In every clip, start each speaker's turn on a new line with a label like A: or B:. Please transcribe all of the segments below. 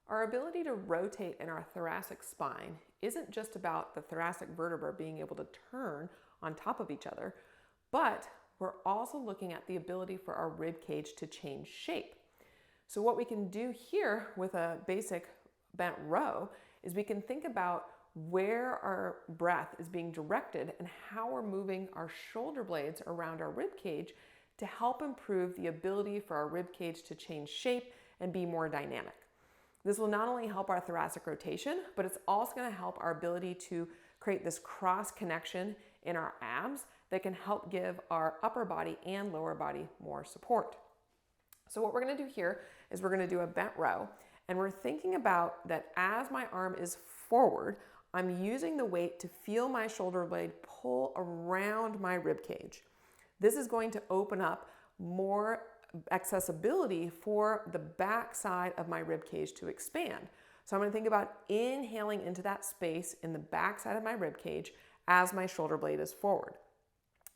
A: Our ability to rotate in our thoracic spine isn't just about the thoracic vertebra being able to turn on top of each other, but we're also looking at the ability for our rib cage to change shape. So what we can do here with a basic bent row is we can think about where our breath is being directed and how we're moving our shoulder blades around our rib cage to help improve the ability for our rib cage to change shape and be more dynamic. This will not only help our thoracic rotation, but it's also going to help our ability to create this cross connection in our abs that can help give our upper body and lower body more support. So what we're going to do here is we're going to do a bent row, and we're thinking about that as my arm is forward, I'm using the weight to feel my shoulder blade pull around my rib cage. This is going to open up more accessibility for the back side of my rib cage to expand. So I'm going to think about inhaling into that space in the back side of my rib cage as my shoulder blade is forward.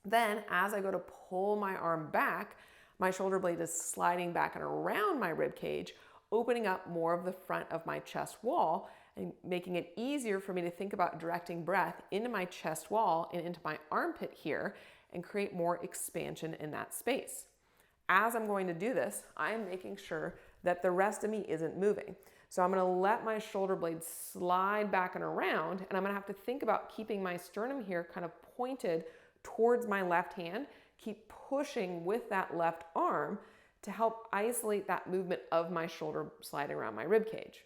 A: Then as I go to pull my arm back, my shoulder blade is sliding back and around my rib cage, opening up more of the front of my chest wall and making it easier for me to think about directing breath into my chest wall and into my armpit here and create more expansion in that space. As I'm going to do this, I'm making sure that the rest of me isn't moving. So I'm going to let my shoulder blade slide back and around, and I'm going to have to think about keeping my sternum here kind of pointed towards my left hand, keep pushing with that left arm to help isolate that movement of my shoulder sliding around my rib cage.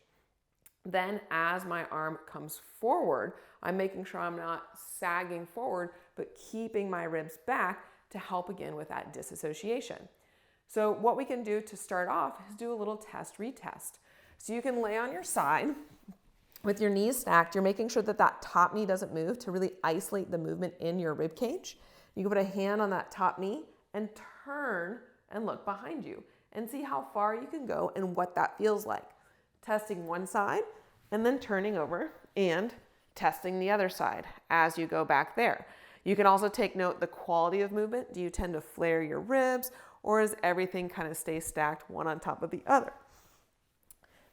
A: Then as my arm comes forward, I'm making sure I'm not sagging forward, but keeping my ribs back to help again with that disassociation. So what we can do to start off is do a little test-retest. So you can lay on your side with your knees stacked. You're making sure that that top knee doesn't move to really isolate the movement in your rib cage. You can put a hand on that top knee and turn and look behind you and see how far you can go and what that feels like. Testing one side and then turning over and testing the other side as you go back there. You can also take note the quality of movement. Do you tend to flare your ribs, or does everything kind of stay stacked one on top of the other?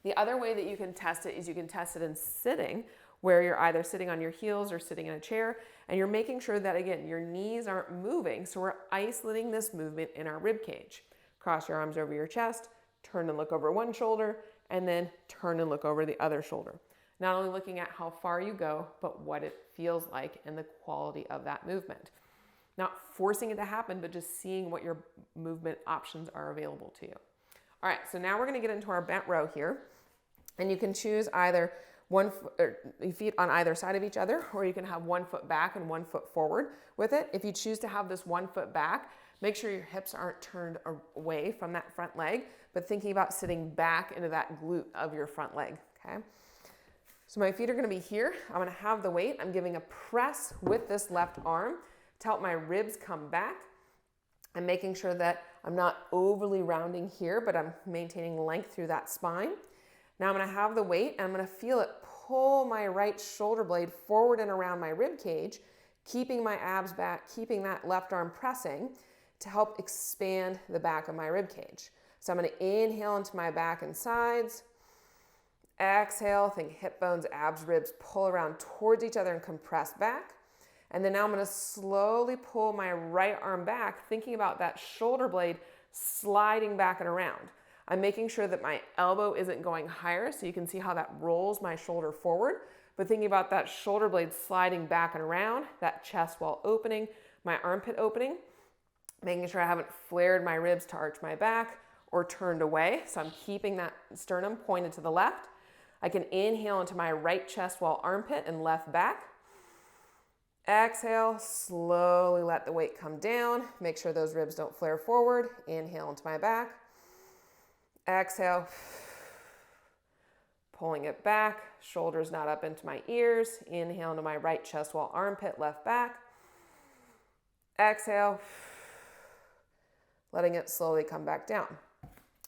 A: The other way that you can test it is you can test it in sitting, where you're either sitting on your heels or sitting in a chair, and you're making sure that, again, your knees aren't moving, so we're isolating this movement in our rib cage. Cross your arms over your chest, turn and look over one shoulder, and then turn and look over the other shoulder. Not only looking at how far you go, but what it feels like and the quality of that movement. Not forcing it to happen, but just seeing what your movement options are available to you. All right, so now we're going to get into our bent row here. And you can choose either feet on either side of each other, or you can have 1 foot back and 1 foot forward with it. If you choose to have this 1 foot back, make sure your hips aren't turned away from that front leg, but thinking about sitting back into that glute of your front leg, okay? So my feet are going to be here. I'm going to have the weight. I'm giving a press with this left arm to help my ribs come back. I'm making sure that I'm not overly rounding here, but I'm maintaining length through that spine. Now I'm going to have the weight, and I'm going to feel it pull my right shoulder blade forward and around my rib cage, keeping my abs back, keeping that left arm pressing to help expand the back of my rib cage. So I'm going to inhale into my back and sides. Exhale, think hip bones, abs, ribs pull around towards each other and compress back. And then now I'm going to slowly pull my right arm back, thinking about that shoulder blade sliding back and around. I'm making sure that my elbow isn't going higher, so you can see how that rolls my shoulder forward, but thinking about that shoulder blade sliding back and around, that chest wall opening, my armpit opening, making sure I haven't flared my ribs to arch my back or turned away, so I'm keeping that sternum pointed to the left. I can inhale into my right chest wall armpit and left back. Exhale, slowly let the weight come down. Make sure those ribs don't flare forward. Inhale into my back. Exhale, pulling it back, shoulders not up into my ears. Inhale into my right chest wall armpit, left back. Exhale, letting it slowly come back down.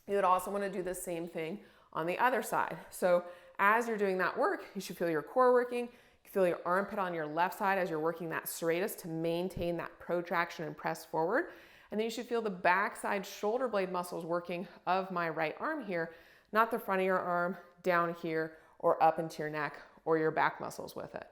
A: You would also want to do the same thing on the other side. So as you're doing that work, you should feel your core working. You feel your armpit on your left side as you're working that serratus to maintain that protraction and press forward. And then you should feel the backside shoulder blade muscles working of my right arm here, not the front of your arm, down here or up into your neck or your back muscles with it.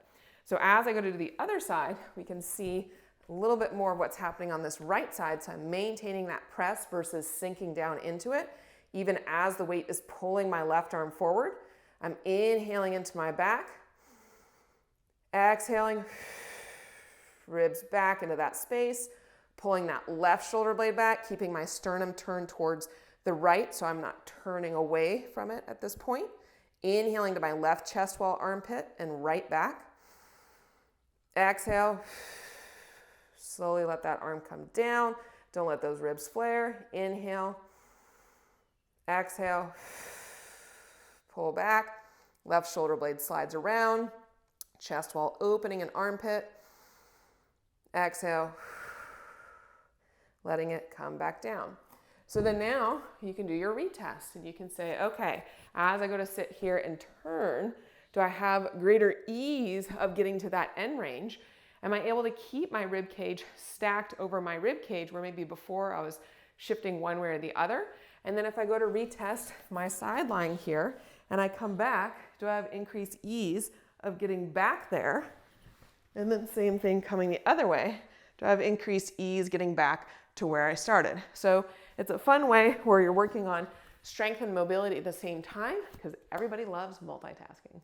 A: So as I go to the other side, we can see a little bit more of what's happening on this right side. So I'm maintaining that press versus sinking down into it. Even as the weight is pulling my left arm forward, I'm inhaling into my back, exhaling, ribs back into that space, pulling that left shoulder blade back, keeping my sternum turned towards the right so I'm not turning away from it at this point. Inhaling to my left chest wall, armpit, and right back. Exhale, slowly let that arm come down. Don't let those ribs flare. Inhale, exhale, pull back. Left shoulder blade slides around. Chest wall opening and armpit. Exhale, letting it come back down. So then now you can do your retest and you can say, okay, as I go to sit here and turn, do I have greater ease of getting to that end range? Am I able to keep my rib cage stacked over my rib cage where maybe before I was shifting one way or the other? And then if I go to retest my side lying here and I come back, do I have increased ease of getting back there? And then same thing coming the other way. Do I have increased ease getting back to where I started? So it's a fun way where you're working on strength and mobility at the same time because everybody loves multitasking.